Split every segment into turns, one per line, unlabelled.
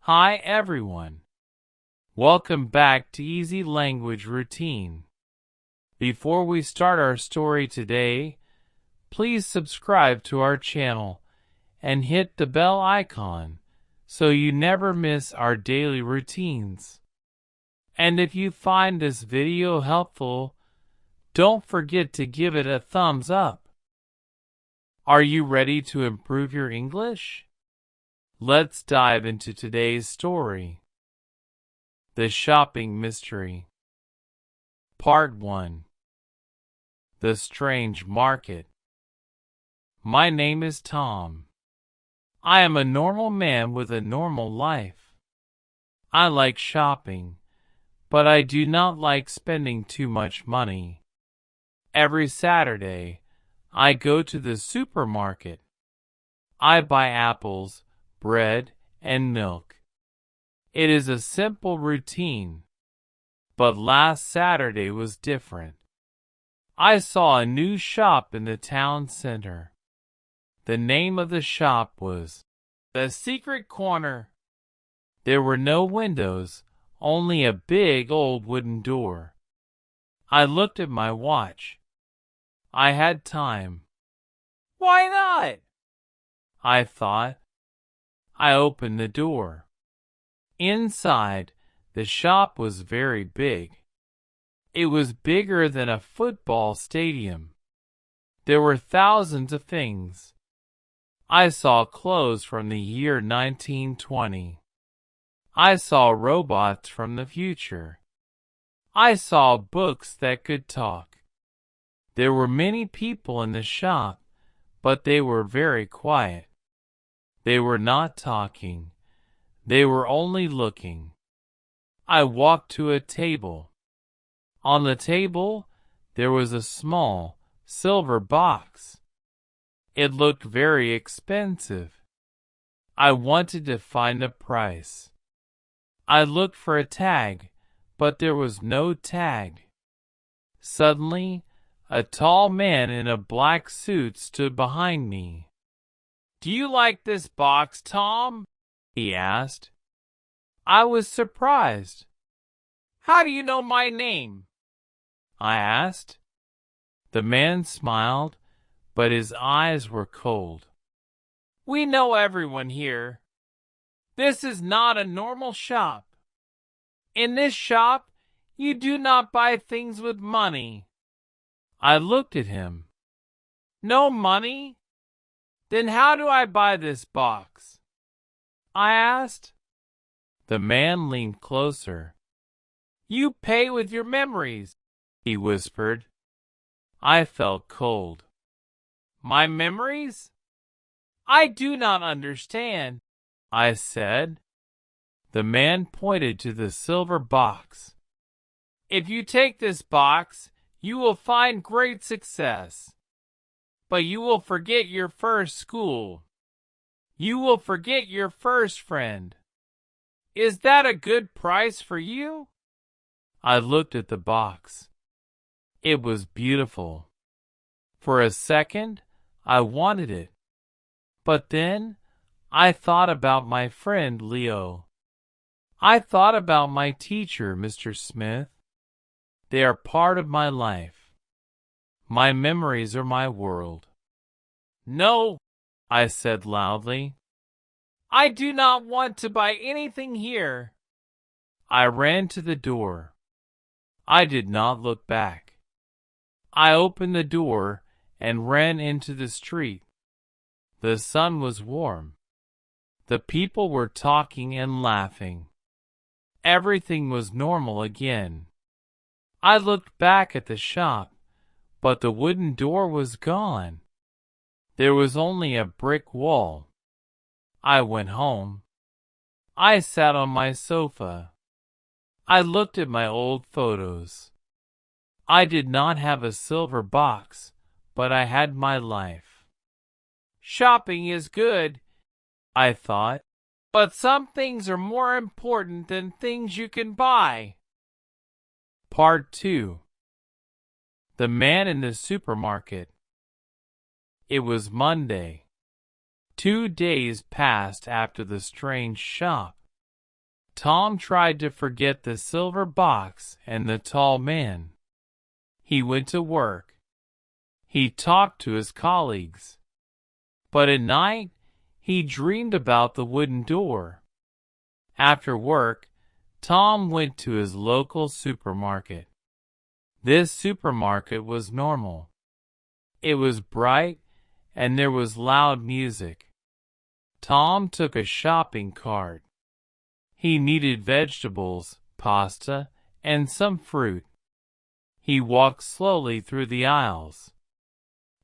Hi everyone. Welcome back to Easy Language Routine. Before we start our story today, please subscribe to our channel and hit the bell icon so you never miss our daily routines. And if you find this video helpful, don't forget to give it a thumbs up. Are you ready to improve your English? Let's dive into today's story. The Shopping Mystery. Part 1. The Strange Market. My name is Tom. I am a normal man with a normal life. I like shopping, but I do not like spending too much money. Every Saturday, I go to the supermarket. I buy apples, bread, and milk. It is a simple routine, but last Saturday was different. I saw a new shop in the town center. The name of the shop was The Secret Corner. There were no windows, only a big old wooden door. I looked at my watch. I had time. Why not? I thought. I opened the door. Inside, the shop was very big. It was bigger than a football stadium. There were thousands of things. I saw clothes from the year 1920. I saw robots from the future. I saw books that could talk. There were many people in the shop, but they were very quiet. They were not talking. They were only looking. I walked to a table. On the table, there was a small, silver box. It looked very expensive. I wanted to find a price. I looked for a tag, but there was no tag. Suddenly, a tall man in a black suit stood behind me. "Do you like this box, Tom?" he asked. I was surprised. "How do you know my name?" I asked. The man smiled, but his eyes were cold. "We know everyone here. This is not a normal shop. In this shop, you do not buy things with money." I looked at him. "No money? Then how do I buy this box?" I asked. The man leaned closer. "You pay with your memories," he whispered. I felt cold. "My memories? I do not understand," I said. The man pointed to the silver box. "If you take this box, you will find great success. But you will forget your first school. You will forget your first friend. Is that a good price for you?" I looked at the box. It was beautiful. For a second, I wanted it. But then, I thought about my friend Leo. I thought about my teacher, Mr. Smith. They are part of my life. My memories are my world. "No," I said loudly. "I do not want to buy anything here." I ran to the door. I did not look back. I opened the door and ran into the street. The sun was warm. The people were talking and laughing. Everything was normal again. I looked back at the shop, but the wooden door was gone. There was only a brick wall. I went home. I sat on my sofa. I looked at my old photos. I did not have a silver box, but I had my life. "Shopping is good," I thought, "but some things are more important than things you can buy." Part 2. The Man in the Supermarket. It was Monday. 2 days passed after the strange shop. Tom tried to forget the silver box and the tall man. He went to work. He talked to his colleagues. But at night, he dreamed about the wooden door. After work, Tom went to his local supermarket. This supermarket was normal. It was bright, and there was loud music. Tom took a shopping cart. He needed vegetables, pasta, and some fruit. He walked slowly through the aisles.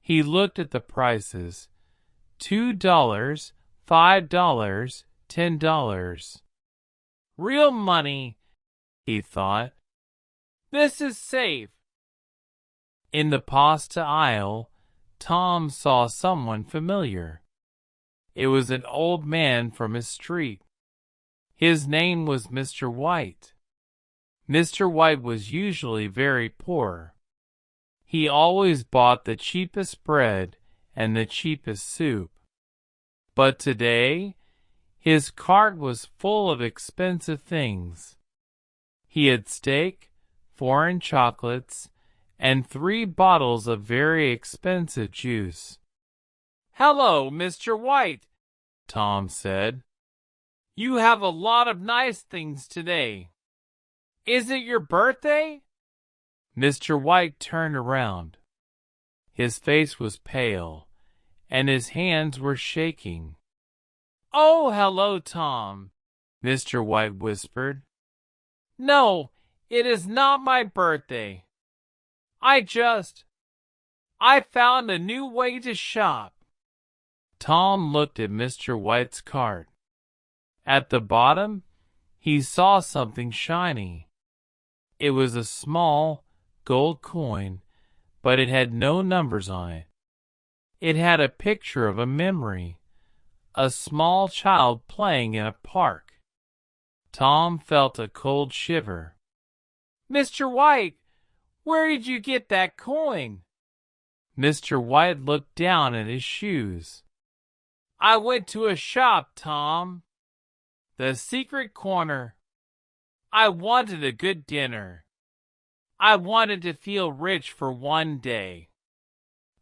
He looked at the prices. $2, $5, $10. Real money, he thought. This is safe. In the pasta aisle, Tom saw someone familiar. It was an old man from his street. His name was Mr. White. Mr. White was usually very poor. He always bought the cheapest bread and the cheapest soup. But today, his cart was full of expensive things. He had steak, foreign chocolates, and 3 bottles of very expensive juice. "Hello, Mr. White," Tom said. "You have a lot of nice things today. Is it your birthday?" Mr. White turned around. His face was pale, and his hands were shaking. "Oh, hello, Tom," Mr. White whispered. "No, it is not my birthday. I found a new way to shop." Tom looked at Mr. White's cart. At the bottom, he saw something shiny. It was a small, gold coin, but it had no numbers on it. It had a picture of a memory, a small child playing in a park. Tom felt a cold shiver. "Mr. White, where did you get that coin?" Mr. White looked down at his shoes. "I went to a shop, Tom. The secret corner. I wanted a good dinner. I wanted to feel rich for one day."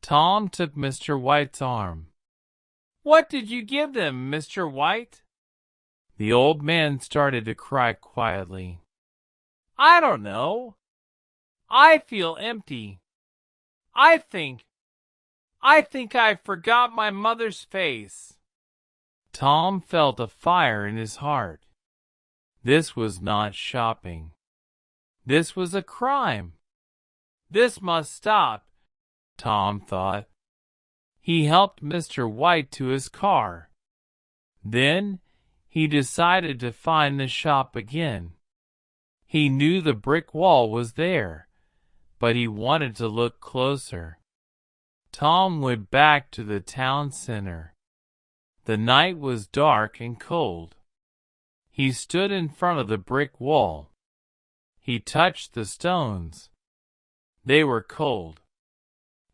Tom took Mr. White's arm. "What did you give them, Mr. White?" The old man started to cry quietly. "I don't know. I feel empty. I think I forgot my mother's face." Tom felt a fire in his heart. This was not shopping. This was a crime. This must stop, Tom thought. He helped Mr. White to his car. Then he decided to find the shop again. He knew the brick wall was there, but he wanted to look closer. Tom went back to the town center. The night was dark and cold. He stood in front of the brick wall. He touched the stones. They were cold.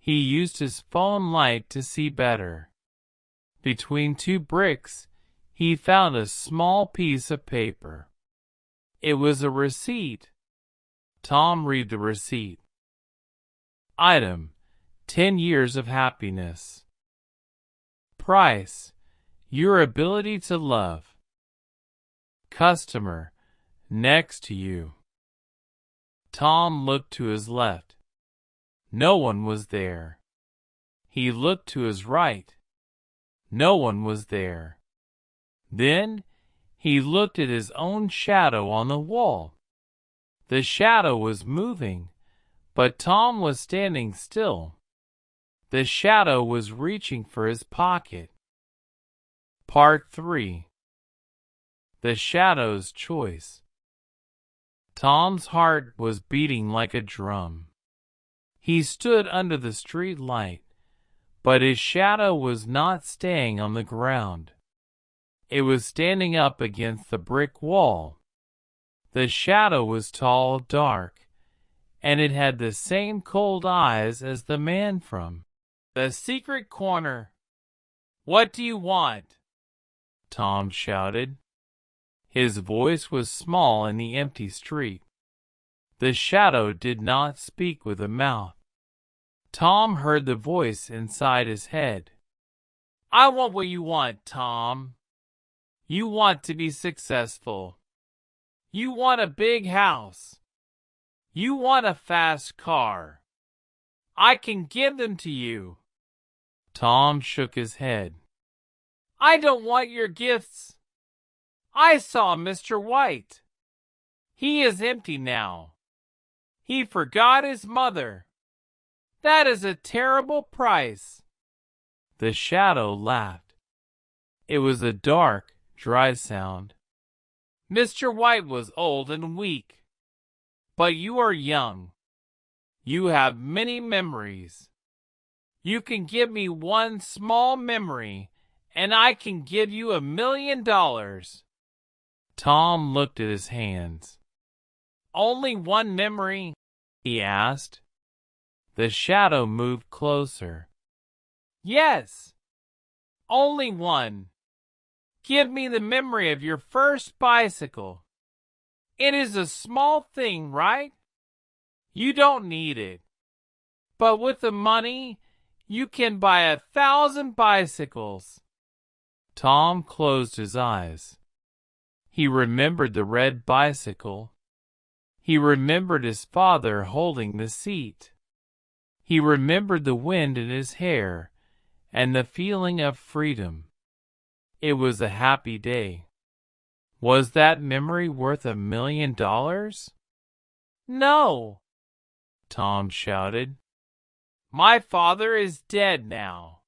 He used his phone light to see better. Between 2 bricks, he found a small piece of paper. It was a receipt. Tom read the receipt. Item: 10 years of happiness. Price: your ability to love. Customer: next to you. Tom looked to his left. No one was there. He looked to his right. No one was there. Then he looked at his own shadow on the wall. The shadow was moving, but Tom was standing still. The shadow was reaching for his pocket. Part 3. The Shadow's Choice. Tom's heart was beating like a drum. He stood under the street light, but his shadow was not staying on the ground. It was standing up against the brick wall. The shadow was tall, dark, and it had the same cold eyes as the man from the secret corner. "What do you want?" Tom shouted. His voice was small in the empty street. The shadow did not speak with a mouth. Tom heard the voice inside his head. I want what you want, Tom. You want to be successful. You want a big house. You want a fast car. I can give them to you. Tom shook his head. I don't want your gifts. I saw Mr. White. He is empty now. He forgot his mother. That is a terrible price. The shadow laughed. It was a dark, dry sound. Mr. White was old and weak. But you are young. You have many memories. You can give me one small memory, and I can give you $1 million. Tom looked at his hands. Only one memory? He asked. The shadow moved closer. Yes, only one. Give me the memory of your first bicycle. It is a small thing, right? You don't need it. But with the money, you can buy 1,000 bicycles. Tom closed his eyes. He remembered the red bicycle. He remembered his father holding the seat. He remembered the wind in his hair and the feeling of freedom. It was a happy day. Was that memory worth $1 million? No, Tom shouted. My father is dead now.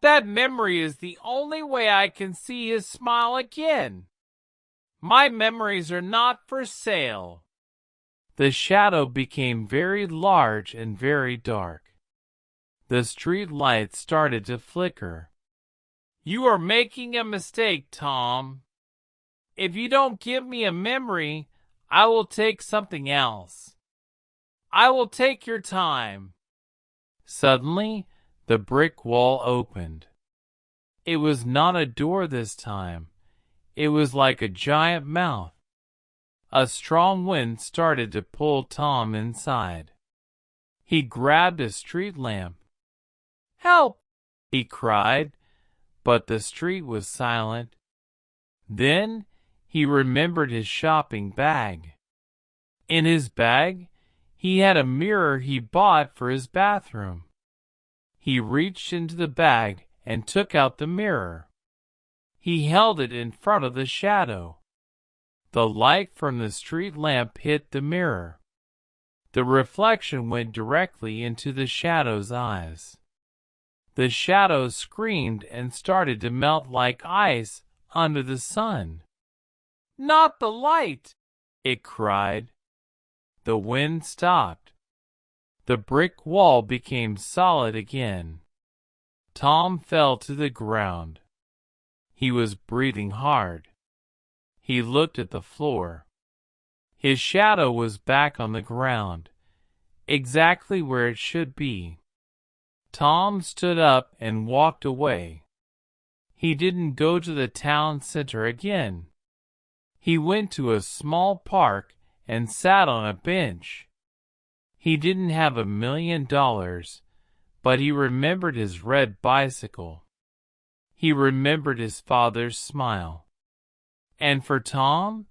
That memory is the only way I can see his smile again. My memories are not for sale. The shadow became very large and very dark. The street lights started to flicker. You are making a mistake, Tom. If you don't give me a memory, I will take something else. I will take your time. Suddenly, the brick wall opened. It was not a door this time. It was like a giant mouth. A strong wind started to pull Tom inside. He grabbed a street lamp. Help! He cried, but the street was silent. Then he remembered his shopping bag. In his bag, he had a mirror he bought for his bathroom. He reached into the bag and took out the mirror. He held it in front of the shadow. The light from the street lamp hit the mirror. The reflection went directly into the shadow's eyes. The shadow screamed and started to melt like ice under the sun. Not the light, it cried. The wind stopped. The brick wall became solid again. Tom fell to the ground. He was breathing hard. He looked at the floor. His shadow was back on the ground, exactly where it should be. Tom stood up and walked away. He didn't go to the town center again. He went to a small park and sat on a bench. He didn't have $1 million, but he remembered his red bicycle. He remembered his father's smile. And for Tom,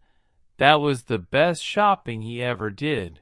that was the best shopping he ever did.